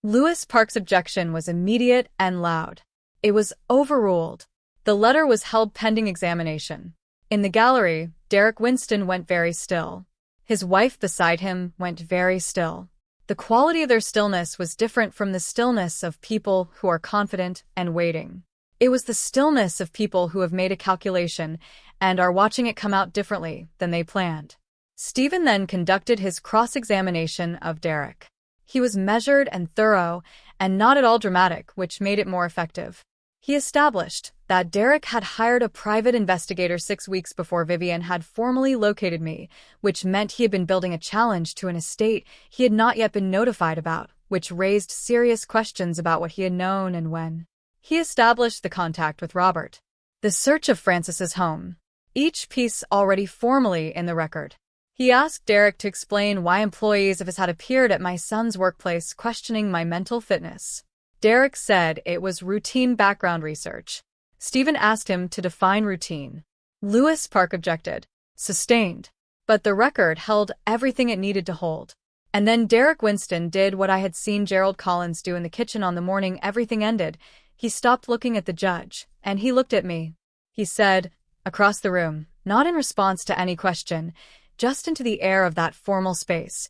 Lewis Park's objection was immediate and loud. It was overruled. The letter was held pending examination. In the gallery, Derek Winston went very still. His wife beside him went very still. The quality of their stillness was different from the stillness of people who are confident and waiting. It was the stillness of people who have made a calculation and are watching it come out differently than they planned. Stephen then conducted his cross-examination of Derek. He was measured and thorough, and not at all dramatic, which made it more effective. He established that Derek had hired a private investigator 6 weeks before Vivian had formally located me, which meant he had been building a challenge to an estate he had not yet been notified about, which raised serious questions about what he had known and when. He established the contact with Robert. The search of Francis's home. Each piece already formally in the record. He asked Derek to explain why employees of his had appeared at my son's workplace questioning my mental fitness. Derek said it was routine background research. Stephen asked him to define routine. Lewis Park objected. Sustained. But the record held everything it needed to hold. And then Derek Winston did what I had seen Gerald Collins do in the kitchen on the morning everything ended. He stopped looking at the judge, and he looked at me. He said, across the room, not in response to any question, just into the air of that formal space.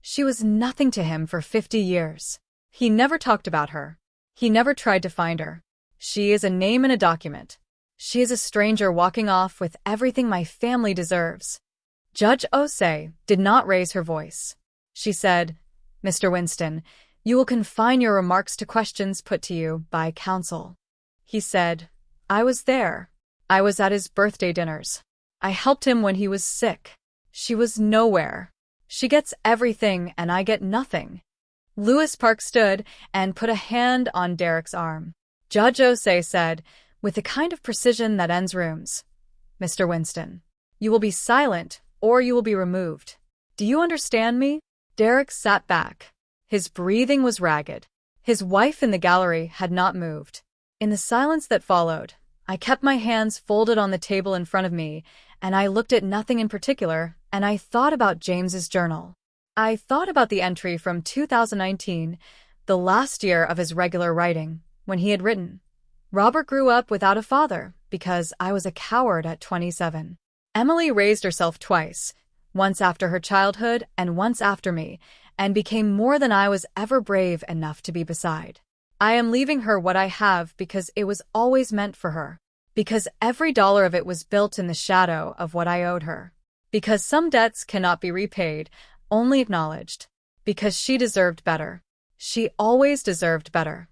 She was nothing to him for 50 years. He never talked about her. He never tried to find her. She is a name in a document. She is a stranger walking off with everything my family deserves. Judge Osei did not raise her voice. She said, Mr. Winston, you will confine your remarks to questions put to you by counsel. He said, I was there. I was at his birthday dinners. I helped him when he was sick. She was nowhere. She gets everything and I get nothing. Lewis Park stood and put a hand on Derek's arm. Judge Osei said, with the kind of precision that ends rooms, Mr. Winston, you will be silent or you will be removed. Do you understand me? Derek sat back. His breathing was ragged. His wife in the gallery had not moved. In the silence that followed, I kept my hands folded on the table in front of me, and I looked at nothing in particular, and I thought about James's journal. I thought about the entry from 2019, the last year of his regular writing, when he had written, Robert grew up without a father because I was a coward at 27. Emily raised herself twice, once after her childhood and once after me, and became more than I was ever brave enough to be beside. I am leaving her what I have because it was always meant for her. Because every dollar of it was built in the shadow of what I owed her. Because some debts cannot be repaid, only acknowledged. Because she deserved better. She always deserved better.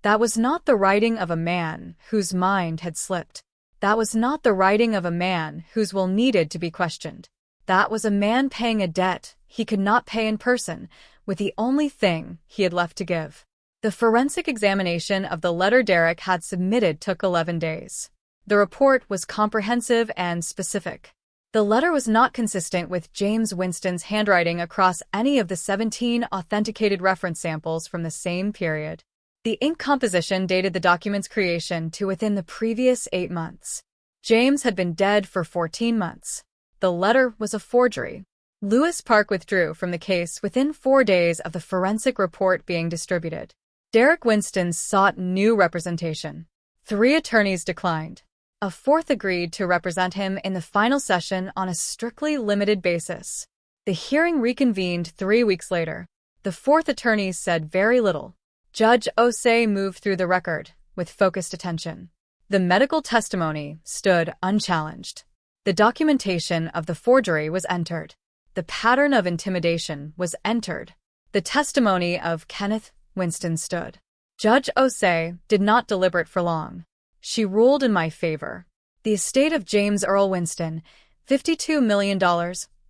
That was not the writing of a man whose mind had slipped. That was not the writing of a man whose will needed to be questioned. That was a man paying a debt he could not pay in person, with the only thing he had left to give. The forensic examination of the letter Derek had submitted took 11 days. The report was comprehensive and specific. The letter was not consistent with James Winston's handwriting across any of the 17 authenticated reference samples from the same period. The ink composition dated the document's creation to within the previous 8 months. James had been dead for 14 months. The letter was a forgery. Lewis Park withdrew from the case within 4 days of the forensic report being distributed. Derek Winston sought new representation. 3 attorneys declined. A 4th agreed to represent him in the final session on a strictly limited basis. The hearing reconvened 3 weeks later. The 4th attorney said very little. Judge Osei moved through the record with focused attention. The medical testimony stood unchallenged. The documentation of the forgery was entered. The pattern of intimidation was entered. The testimony of Kenneth Winston stood. Judge Osei did not deliberate for long. She ruled in my favor. The estate of James Earl Winston, $52 million,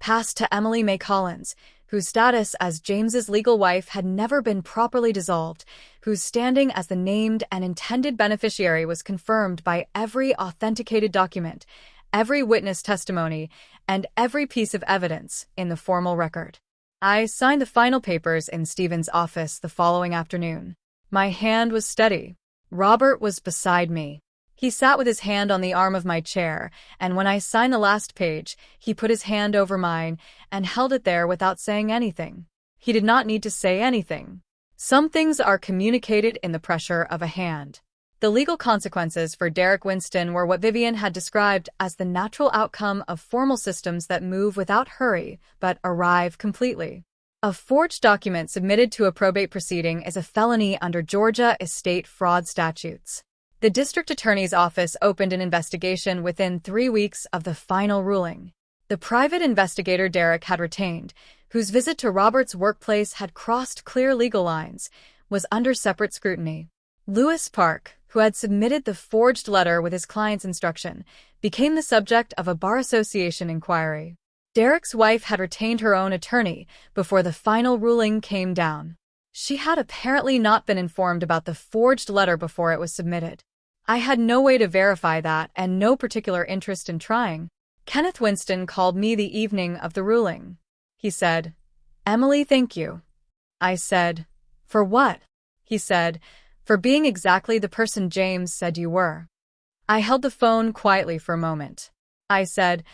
passed to Emily May Collins, whose status as James's legal wife had never been properly dissolved, whose standing as the named and intended beneficiary was confirmed by every authenticated document, every witness testimony, and every piece of evidence in the formal record. I signed the final papers in Stephen's office the following afternoon. My hand was steady. Robert was beside me. He sat with his hand on the arm of my chair, and when I signed the last page, he put his hand over mine and held it there without saying anything. He did not need to say anything. Some things are communicated in the pressure of a hand. The legal consequences for Derek Winston were what Vivian had described as the natural outcome of formal systems that move without hurry but arrive completely. A forged document submitted to a probate proceeding is a felony under Georgia estate fraud statutes. The district attorney's office opened an investigation within 3 weeks of the final ruling. The private investigator Derek had retained, whose visit to Robert's workplace had crossed clear legal lines, was under separate scrutiny. Lewis Park, who had submitted the forged letter with his client's instruction, became the subject of a bar association inquiry. Derek's wife had retained her own attorney before the final ruling came down. She had apparently not been informed about the forged letter before it was submitted. I had no way to verify that and no particular interest in trying. Kenneth Winston called me the evening of the ruling. He said, "Emily, thank you." I said, "For what?" He said, "For being exactly the person James said you were." I held the phone quietly for a moment. I said,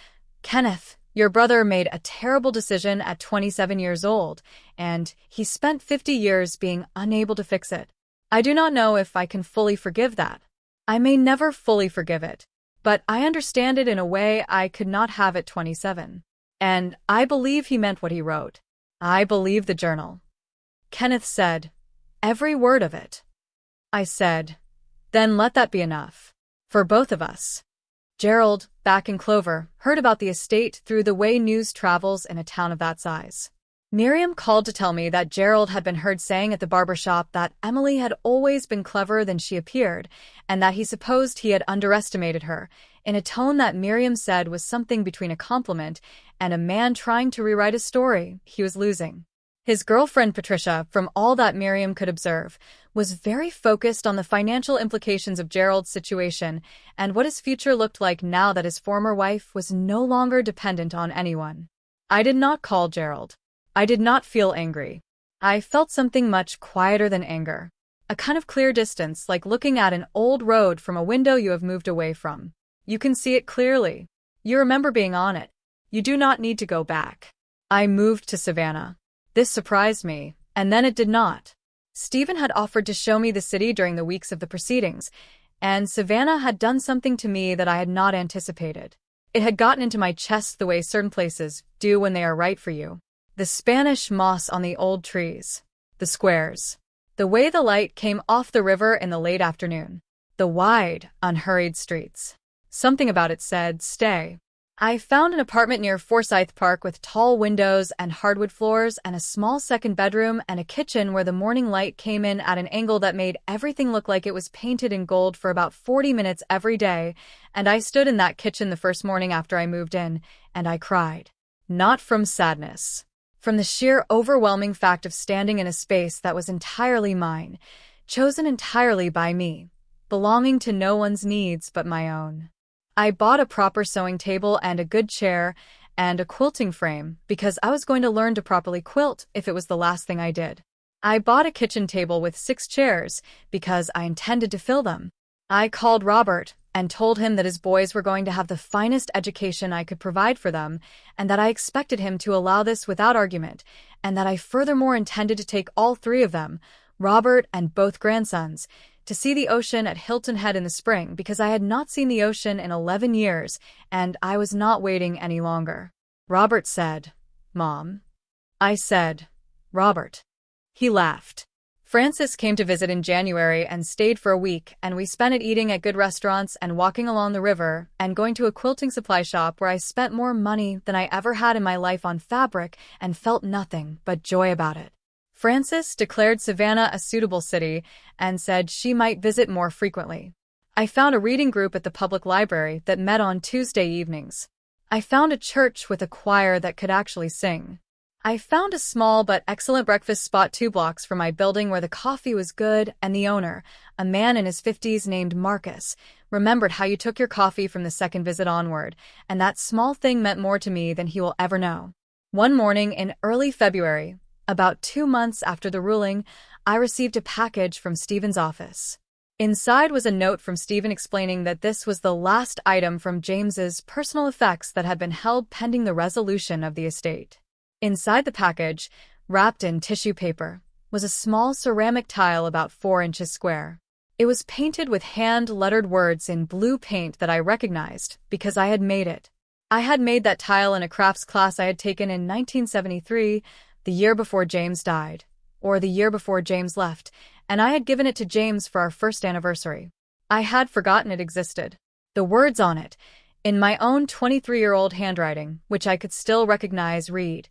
"Kenneth, your brother made a terrible decision at 27 years old, and he spent 50 years being unable to fix it. I do not know if I can fully forgive that. I may never fully forgive it, but I understand it in a way I could not have at 27. And I believe he meant what he wrote. I believe the journal." Kenneth said, "Every word of it." I said, "Then let that be enough. For both of us." Gerald, back in Clover, heard about the estate through the way news travels in a town of that size. Miriam called to tell me that Gerald had been heard saying at the barber shop that Emily had always been cleverer than she appeared, and that he supposed he had underestimated her, in a tone that Miriam said was something between a compliment and a man trying to rewrite a story he was losing. His girlfriend Patricia, from all that Miriam could observe, was very focused on the financial implications of Gerald's situation and what his future looked like now that his former wife was no longer dependent on anyone. I did not call Gerald. I did not feel angry. I felt something much quieter than anger. A kind of clear distance, like looking at an old road from a window you have moved away from. You can see it clearly. You remember being on it. You do not need to go back. I moved to Savannah. This surprised me, and then it did not. Stephen had offered to show me the city during the weeks of the proceedings, and Savannah had done something to me that I had not anticipated. It had gotten into my chest the way certain places do when they are right for you. The Spanish moss on the old trees. The squares. The way the light came off the river in the late afternoon. The wide, unhurried streets. Something about it said, "Stay." I found an apartment near Forsyth Park with tall windows and hardwood floors and a small second bedroom and a kitchen where the morning light came in at an angle that made everything look like it was painted in gold for about 40 minutes every day, and I stood in that kitchen the first morning after I moved in, and I cried. Not from sadness. From the sheer overwhelming fact of standing in a space that was entirely mine, chosen entirely by me, belonging to no one's needs but my own. I bought a proper sewing table and a good chair and a quilting frame because I was going to learn to properly quilt if it was the last thing I did. I bought a kitchen table with 6 chairs because I intended to fill them. I called Robert and told him that his boys were going to have the finest education I could provide for them, and that I expected him to allow this without argument, and that I furthermore intended to take all 3 of them, Robert and both grandsons, to see the ocean at Hilton Head in the spring because I had not seen the ocean in 11 years, and I was not waiting any longer. Robert said, "Mom." I said, "Robert." He laughed. Francis came to visit in January and stayed for a week, and we spent it eating at good restaurants and walking along the river and going to a quilting supply shop where I spent more money than I ever had in my life on fabric and felt nothing but joy about it. Francis declared Savannah a suitable city and said she might visit more frequently. I found a reading group at the public library that met on Tuesday evenings. I found a church with a choir that could actually sing. I found a small but excellent breakfast spot 2 blocks from my building where the coffee was good, and the owner, a man in his 50s named Marcus, remembered how you took your coffee from the second visit onward, and that small thing meant more to me than he will ever know. One morning in early February, about 2 months after the ruling, I received a package from Stephen's office. Inside was a note from Stephen explaining that this was the last item from James's personal effects that had been held pending the resolution of the estate. Inside the package, wrapped in tissue paper, was a small ceramic tile about 4 inches square. It was painted with hand-lettered words in blue paint that I recognized because I had made it. I had made that tile in a crafts class I had taken in 1973, the year before James died, or the year before James left, and I had given it to James for our first anniversary. I had forgotten it existed. The words on it, in my own 23-year-old handwriting, which I could still recognize, read,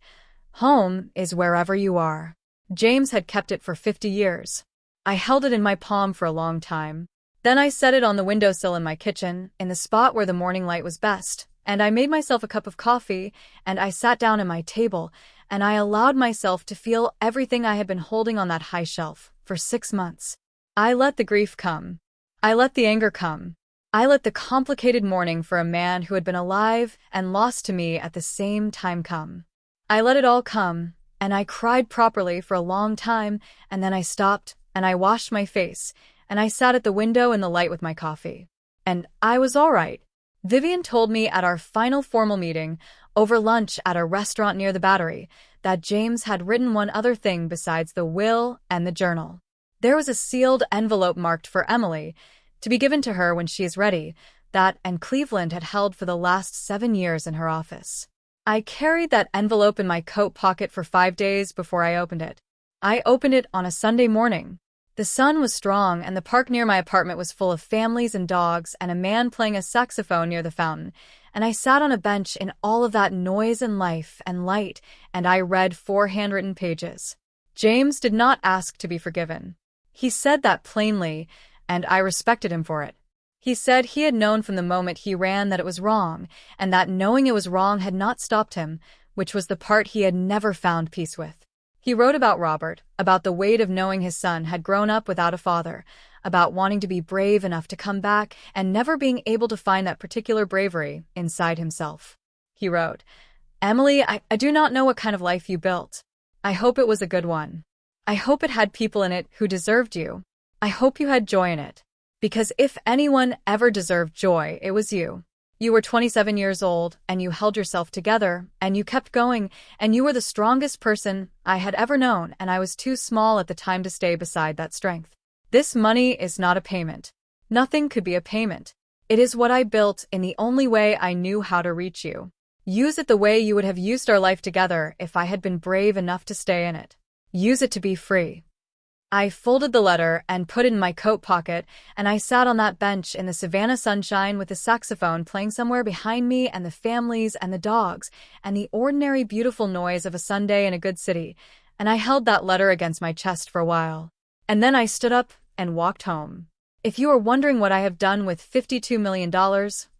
"Home is wherever you are." James had kept it for 50 years. I held it in my palm for a long time. Then I set it on the windowsill in my kitchen, in the spot where the morning light was best, and I made myself a cup of coffee, and I sat down at my table, and I allowed myself to feel everything I had been holding on that high shelf for 6 months. I let the grief come. I let the anger come. I let the complicated mourning for a man who had been alive and lost to me at the same time come. I let it all come, and I cried properly for a long time, and then I stopped, and I washed my face, and I sat at the window in the light with my coffee. And I was all right. Vivian told me at our final formal meeting, over lunch at a restaurant near the Battery, that James had written one other thing besides the will and the journal. There was a sealed envelope marked for Emily, to be given to her when she is ready, that and Cleveland had held for the last 7 years in her office. I carried that envelope in my coat pocket for 5 days before I opened it. I opened it on a Sunday morning. The sun was strong, and the park near my apartment was full of families and dogs and a man playing a saxophone near the fountain, and I sat on a bench in all of that noise and life and light, and I read 4 handwritten pages. James did not ask to be forgiven. He said that plainly, and I respected him for it. He said he had known from the moment he ran that it was wrong, and that knowing it was wrong had not stopped him, which was the part he had never found peace with. He wrote about Robert, about the weight of knowing his son had grown up without a father, about wanting to be brave enough to come back and never being able to find that particular bravery inside himself. He wrote, "Emily, I do not know what kind of life you built. I hope it was a good one. I hope it had people in it who deserved you. I hope you had joy in it. Because if anyone ever deserved joy, it was you. You were 27 years old, and you held yourself together, and you kept going, and you were the strongest person I had ever known, and I was too small at the time to stay beside that strength. This money is not a payment. Nothing could be a payment. It is what I built in the only way I knew how to reach you. Use it the way you would have used our life together if I had been brave enough to stay in it. Use it to be free." I folded the letter and put it in my coat pocket, and I sat on that bench in the Savannah sunshine with the saxophone playing somewhere behind me and the families and the dogs and the ordinary beautiful noise of a Sunday in a good city, and I held that letter against my chest for a while. And then I stood up and walked home. If you are wondering what I have done with $52 million,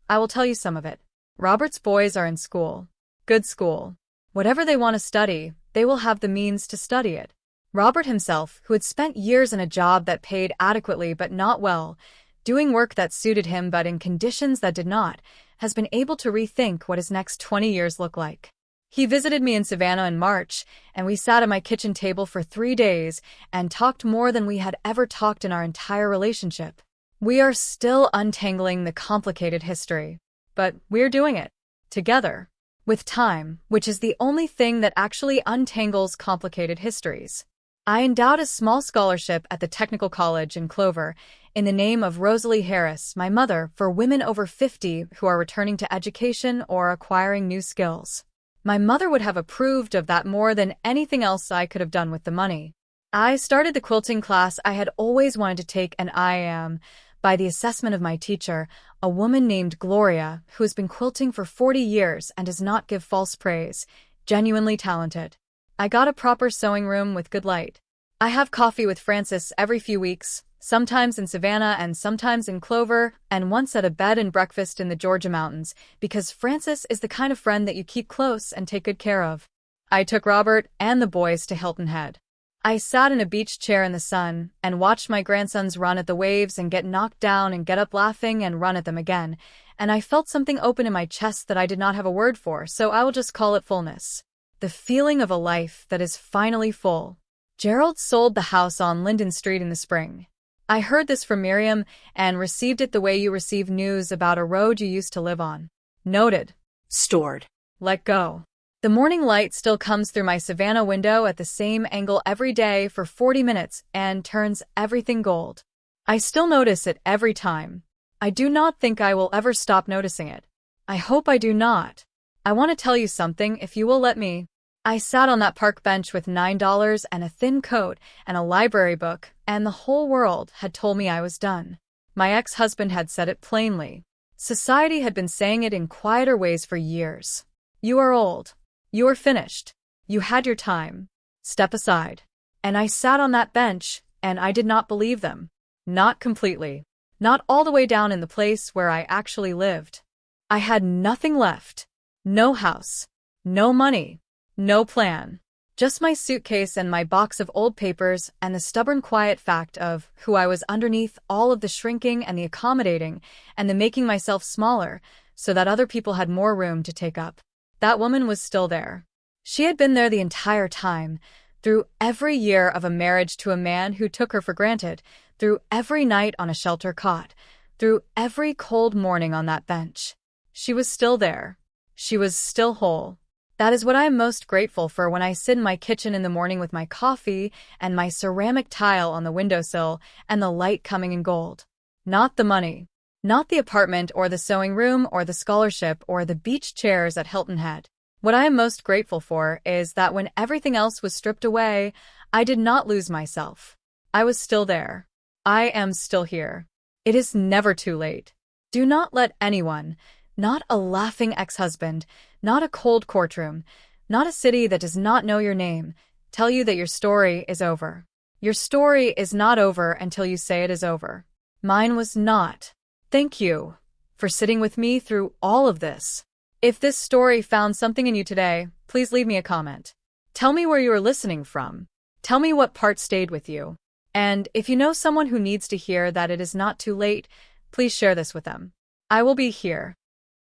I will tell you some of it. Robert's boys are in school. Good school. Whatever they want to study, they will have the means to study it. Robert himself, who had spent years in a job that paid adequately but not well, doing work that suited him but in conditions that did not, has been able to rethink what his next 20 years look like. He visited me in Savannah in March, and we sat at my kitchen table for 3 days and talked more than we had ever talked in our entire relationship. We are still untangling the complicated history, but we're doing it together, with time, which is the only thing that actually untangles complicated histories. I endowed a small scholarship at the Technical College in Clover in the name of Rosalie Harris, my mother, for women over 50 who are returning to education or acquiring new skills. My mother would have approved of that more than anything else I could have done with the money. I started the quilting class I had always wanted to take, and I am, by the assessment of my teacher, a woman named Gloria who has been quilting for 40 years and does not give false praise, genuinely talented. I got a proper sewing room with good light. I have coffee with Francis every few weeks, sometimes in Savannah and sometimes in Clover, and once at a bed and breakfast in the Georgia mountains, because Francis is the kind of friend that you keep close and take good care of. I took Robert and the boys to Hilton Head. I sat in a beach chair in the sun and watched my grandsons run at the waves and get knocked down and get up laughing and run at them again, and I felt something open in my chest that I did not have a word for, so I will just call it fullness. The feeling of a life that is finally full. Gerald sold the house on Linden Street in the spring. I heard this from Miriam and received it the way you receive news about a road you used to live on. Noted. Stored. Let go. The morning light still comes through my Savannah window at the same angle every day for 40 minutes and turns everything gold. I still notice it every time. I do not think I will ever stop noticing it. I hope I do not. I want to tell you something if you will let me. I sat on that park bench with $9 and a thin coat and a library book, and the whole world had told me I was done. My ex-husband had said it plainly. Society had been saying it in quieter ways for years. You are old. You are finished. You had your time. Step aside. And I sat on that bench, and I did not believe them. Not completely. Not all the way down in the place where I actually lived. I had nothing left. No house. No money. No plan. Just my suitcase and my box of old papers and the stubborn quiet fact of who I was underneath all of the shrinking and the accommodating and the making myself smaller so that other people had more room to take up. That woman was still there. She had been there the entire time, through every year of a marriage to a man who took her for granted, through every night on a shelter cot, through every cold morning on that bench. She was still there. She was still whole. That is what I am most grateful for when I sit in my kitchen in the morning with my coffee and my ceramic tile on the windowsill and the light coming in gold. Not the money. Not the apartment or the sewing room or the scholarship or the beach chairs at Hilton Head. What I am most grateful for is that when everything else was stripped away, I did not lose myself. I was still there. I am still here. It is never too late. Do not let anyone, not a laughing ex-husband, not a cold courtroom, not a city that does not know your name, tell you that your story is over. Your story is not over until you say it is over. Mine was not. Thank you for sitting with me through all of this. If this story found something in you today, please leave me a comment. Tell me where you are listening from. Tell me what part stayed with you. And if you know someone who needs to hear that it is not too late, please share this with them. I will be here.